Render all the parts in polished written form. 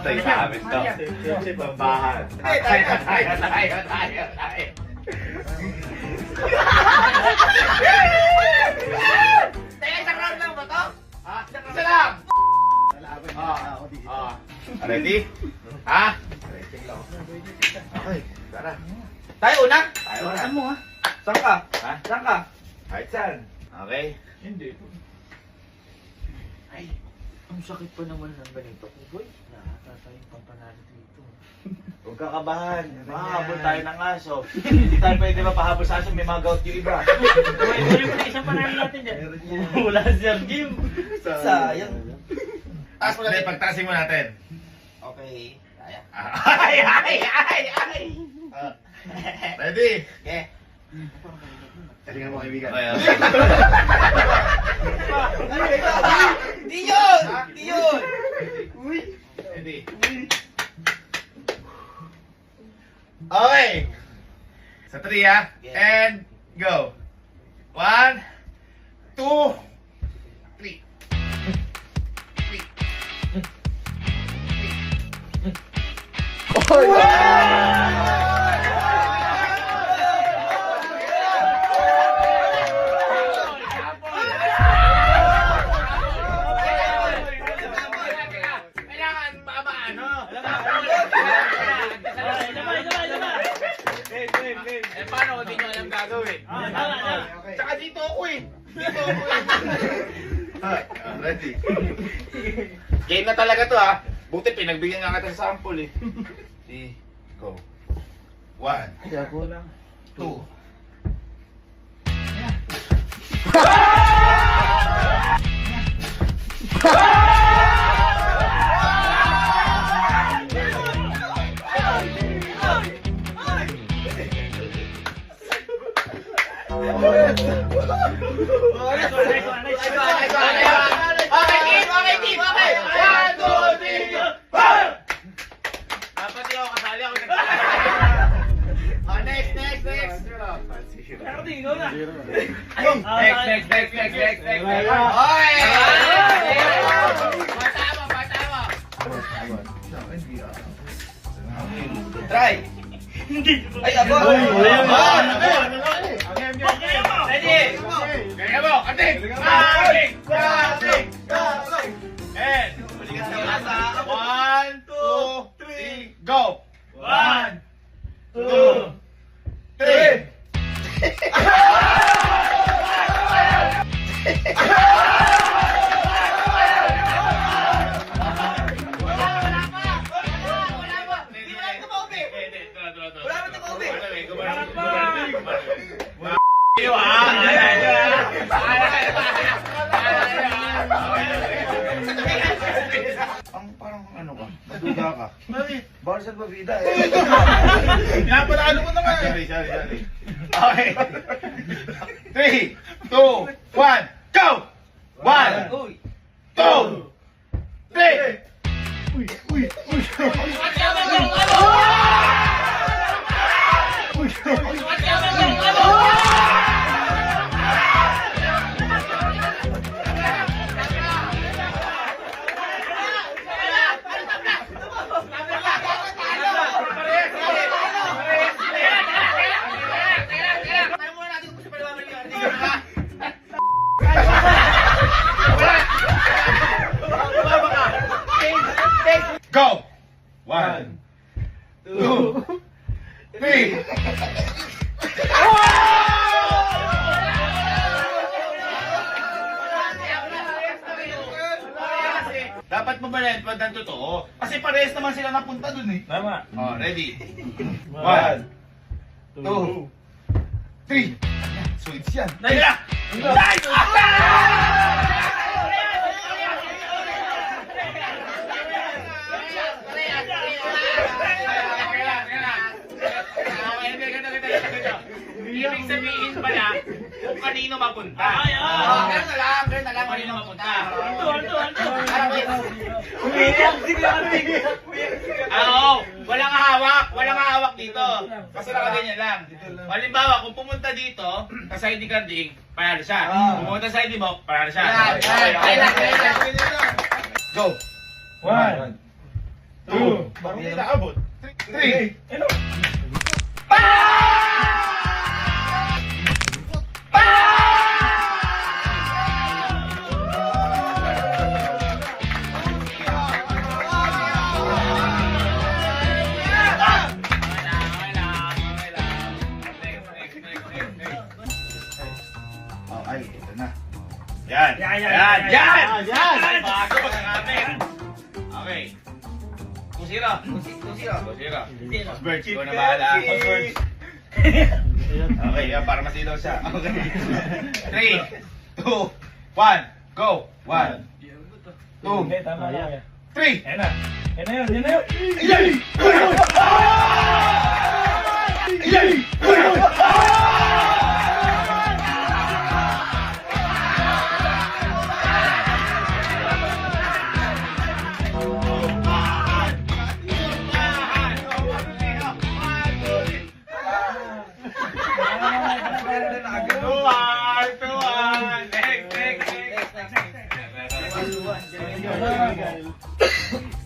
Patay sa amin to. Si Pambahan. Tayo. Teka, isang round lang ba to? Ha? Isa lang! Ready? Ha? Okay, tara. Tayo una? Tayo na. Saan mo ha? Saan ka? Ha? Saan ka? Kahit saan. Okay. Hindi. Ay, ang sakit pa naman ng ganito. Boy, nakakata yung pampanalo dito. Huwag kakabahan. Makahabol tayo ng aso. Hindi tayo pwede mapahabol sa aso. May mga gout yung iba. Tuloy mo na isang panalo natin dyan. Wala si Sir Jim. Sayang. Taas mo natin. Pagtaasin mo natin. Okay. Kaya. Ay! Ready? Okay. Talingan mo kaibigan. Okay. Di yun! Di yun! Ready? Okay. Sa 3 ha? And go. 1, 2, 3. Kailangan maano. Eh paano kung di nyo alam gagawin? Tsaka dito ako eh. Dito ako eh. Ready? Game na talaga to ha. Buti pinagbigyan nga kita sa sample eh. Di, go. 1, 2. Okay, team, okay. 1, 2, 3, go. Dapat di ako kasali ako. Next. Next. Okay. Patama. Try. Ay, abo. Ready? Kaya mo, ating. And 1, 2, 3, go. 1, 2, 3. Ang parang ano ka? Maduda ka. Bawal sa babida eh. Pinapalaan mo naman. Sorry. Okay. 3, 2, 1, go! 1, 2, 3. Go! 1, 2, 3. Dapat mabalent pag ng totoo. Kasi parehas naman sila napunta dun eh. Tama. Oh, ready? 1, 2, 3. Sweets yan. Nice! Nice! Ibig sabihin pala kung kanino mapunta. Ganun na lang kanino mapunta. Walang hawak dito. Kasi nakaganyan lang. Halimbawa, kung pumunta dito, sa ID carding, panalo siya. Pumunta sa ID mo, panalo siya. Go! 1, 2, Parang hindi naabot. 3. Ano? Oh, ay, ito na. Yan! Yan! Yan! Bago pa ng amin! Okay. 2-0. 2-0. Osbert, ikaw na bahala. Osbert. Okay, yan, para masilaw siya. Okay. 3, 2, 1, go! 1, 2, Tama yan. 3! Yan na. Yan na yun. Yan na yun. Iyay! Iyay! Tuwan! Next!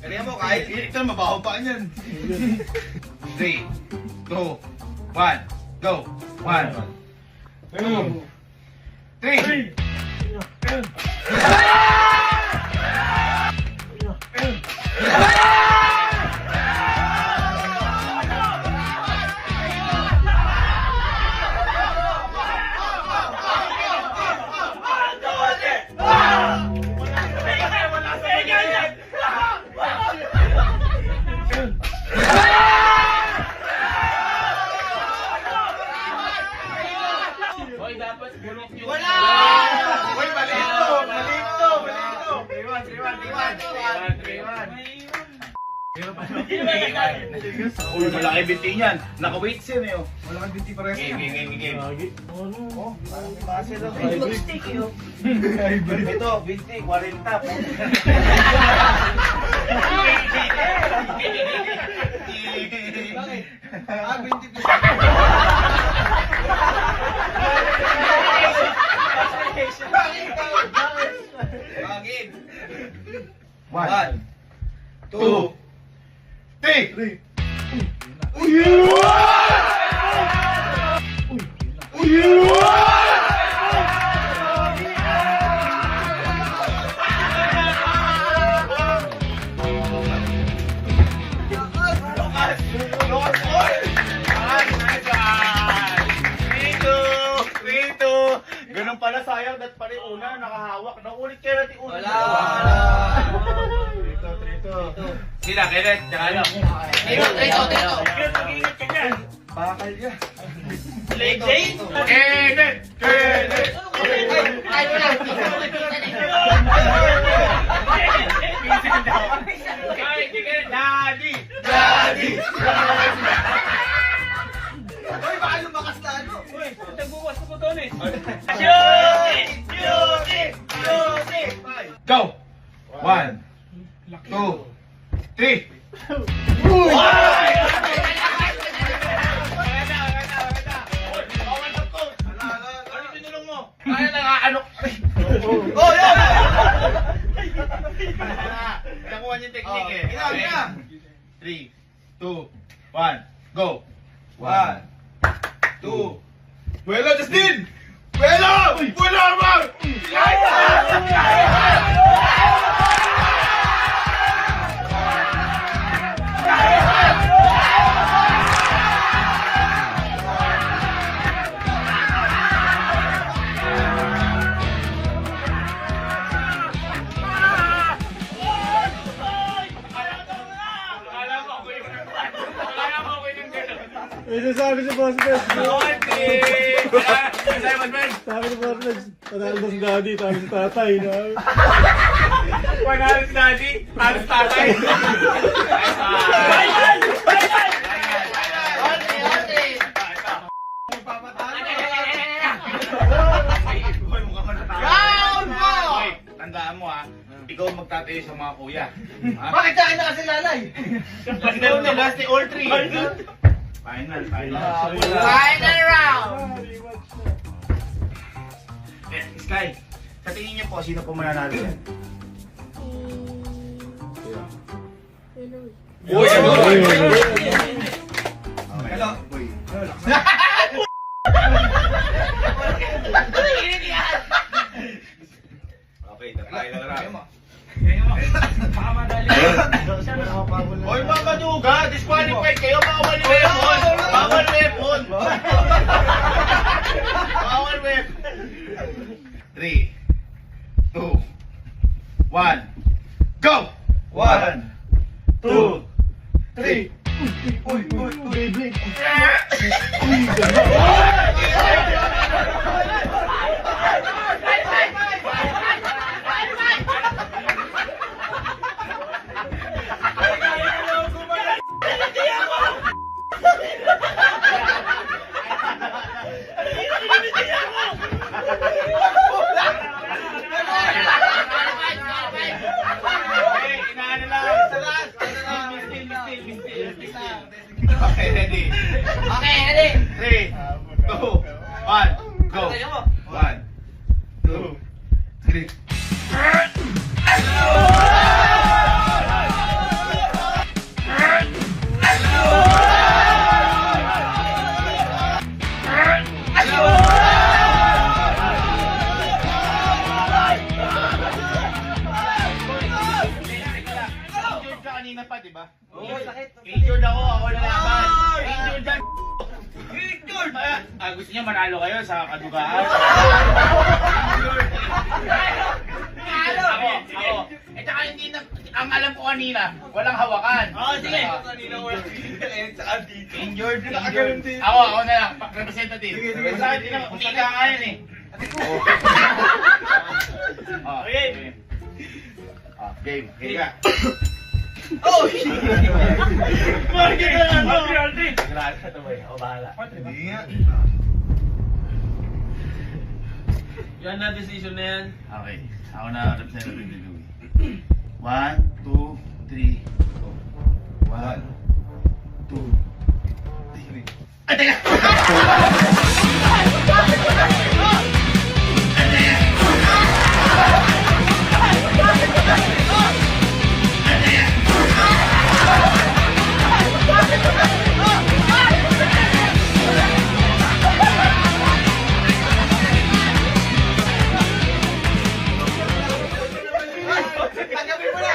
Kaya mo, kahit ito, mabaho pa yan. 3, 2, 1, go! 1, 2, 3! Hoy, dapat bulok yung... Wala! Uy, malito! Malito! Malito! 3-1! Uy, malaki binti niyan. Naka-weights yan eh. Malaki binti pares Game. Ito, binti, 1, 2, 3! Ganun pala, sayang dat pala yung una, nakahawak. Naulit kayo natin una. Sila, Kenneth, tsaka ano?3. Mag-ingat ka dyan. Bakal yan. Kenneth! Kenneth! Daddy! Uy, baka lumakas na ano? Uy, nagbukas ko botones. Go! 1, 2, 3! Kaya na nga, ano? Oh, yan! Nakuha niyo yung technique eh. Gina! 3, 2, 1, go! 1, 2, Buelo, Justin! Buelo! Buelo, Amar! Ito sabi si Boss Bes. Sabi ni Boss Bes, panalo daw si Daddy, sabi si Tatay. Panalo si Daddy, halos tatay. Round mo! Tandaan mo ha, ikaw magtatayo sa mga kuya. Ha? Bakit sa akin na kasi lalay? Ikaw na last all three. Final. Final round! Sky, sa tingin niyo po, sino po mananalo yan? Uy, ano? Hello. Okay, tatay lang lang. Baka madali. Hoy, mga kaduga, disqualified kayo, bawal weapon! Bawal weapon! Bawal weapon! 3, 2, 1, go! 1, 2, 3. Okay, inaano lang. Okay, ready? Okay, ready? 3, 2, 1, go! 1, 2, 3. Injured ka kanina pa, di ba? Oo, sakit. Injured ako lalaban. Injured dyan. Gusto niyo manalo kayo sa kadugaan? Ako. Eh, tsaka hindi na, ang alam ko kanina, walang hawakan. Oo, sige. Kanina wala saka dito. Injured. Nakaganon din. Ako na lang, representative. Sige, sige. Basta hindi na, umika nga yan eh. Okay. Game. Higa. Oh! Bakit ka lang ako? Grabe na tuloy. Ako bahala. Hindi nga. Yan na decision na yan. Okay. Ako na representative ni Louie. 1, 2, 3. 1, 2, 3. Ay, teka! Tanggapin mo na!